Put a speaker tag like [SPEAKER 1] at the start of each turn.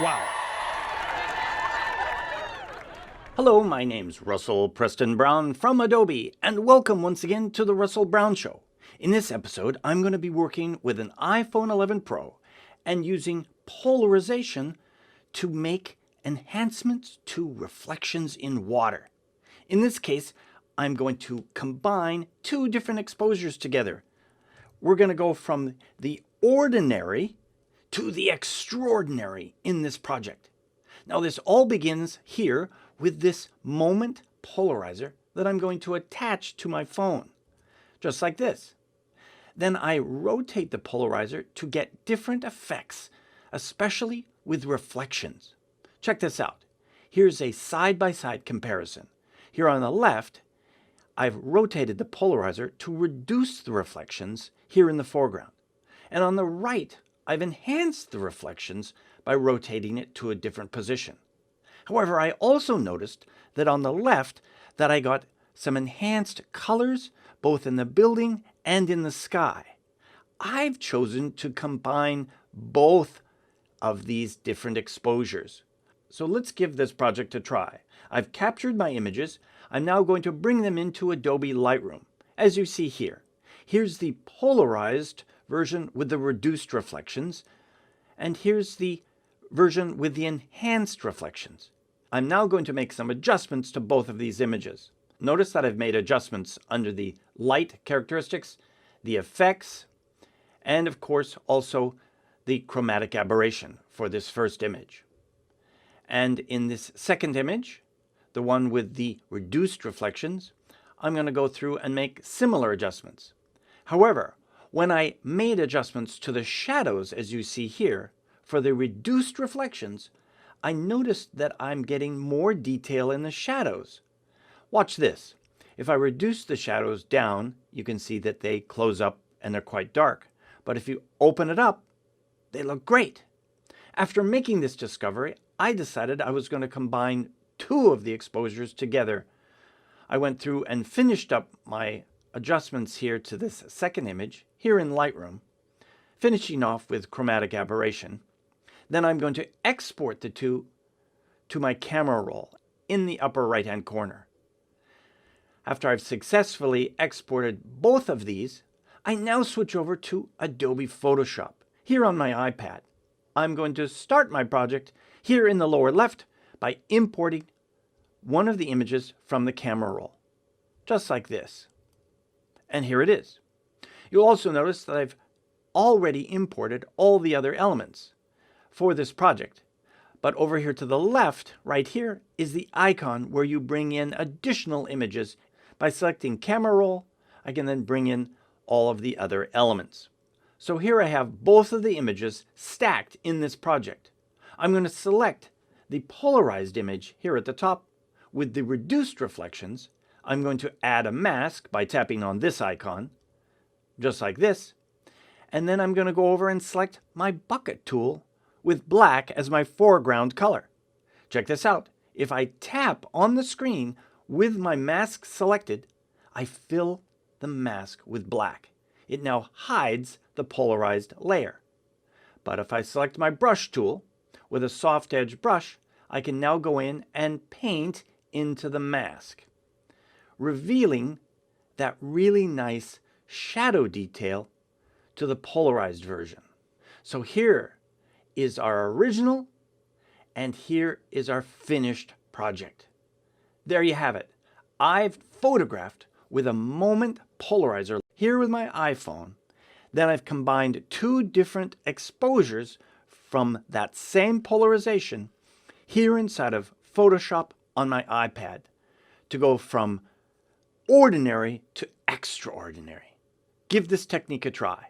[SPEAKER 1] Wow. Hello, my name's Russell Preston Brown from Adobe, and welcome once again to the Russell Brown Show. In this episode, I'm going to be working with an iPhone 11 Pro and using polarization to make enhancements to reflections in water. In this case, I'm going to combine two different exposures together. We're going to go from the ordinary to the extraordinary in this project. Now, this all begins here with this moment polarizer that I'm going to attach to my phone, just like this. Then I rotate the polarizer to get different effects, especially with reflections. Check this out. Here's a side-by-side comparison. Here on the left, I've rotated the polarizer to reduce the reflections here in the foreground. And on the right, I've enhanced the reflections by rotating it to a different position. However, I also noticed that on the left that I got some enhanced colors both in the building and in the sky. I've chosen to combine both of these different exposures. So let's give this project a try. I've captured my images. I'm now going to bring them into Adobe Lightroom, as you see here. Here's the polarized version with the reduced reflections, and here's the version with the enhanced reflections. I'm now going to make some adjustments to both of these images. Notice that I've made adjustments under the light characteristics, the effects, and of course also the chromatic aberration for this first image. And in this second image, the one with the reduced reflections, I'm going to go through and make similar adjustments. However, when I made adjustments to the shadows, as you see here, for the reduced reflections, I noticed that I'm getting more detail in the shadows. Watch this. If I reduce the shadows down, you can see that they close up and they're quite dark. But if you open it up, they look great. After making this discovery, I decided I was going to combine two of the exposures together. I went through and finished up my adjustments here to this second image, here in Lightroom, finishing off with chromatic aberration. Then I'm going to export the two to my camera roll in the upper right-hand corner. After I've successfully exported both of these, I now switch over to Adobe Photoshop here on my iPad. I'm going to start my project here in the lower left by importing one of the images from the camera roll, just like this. And here it is. You'll also notice that I've already imported all the other elements for this project. But over here to the left, right here, is the icon where you bring in additional images. By selecting camera roll, I can then bring in all of the other elements. So here I have both of the images stacked in this project. I'm going to select the polarized image here at the top with the reduced reflections. I'm going to add a mask by tapping on this icon, just like this. And then I'm going to go over and select my bucket tool with black as my foreground color. Check this out. If I tap on the screen with my mask selected, I fill the mask with black. It now hides the polarized layer. But if I select my brush tool with a soft edge brush, I can now go in and paint into the mask, revealing that really nice shadow detail to the polarized version. So here is our original, and here is our finished project. There you have it. I've photographed with a moment polarizer here with my iPhone. Then I've combined two different exposures from that same polarization here inside of Photoshop on my iPad to go from ordinary to extraordinary. Give this technique a try.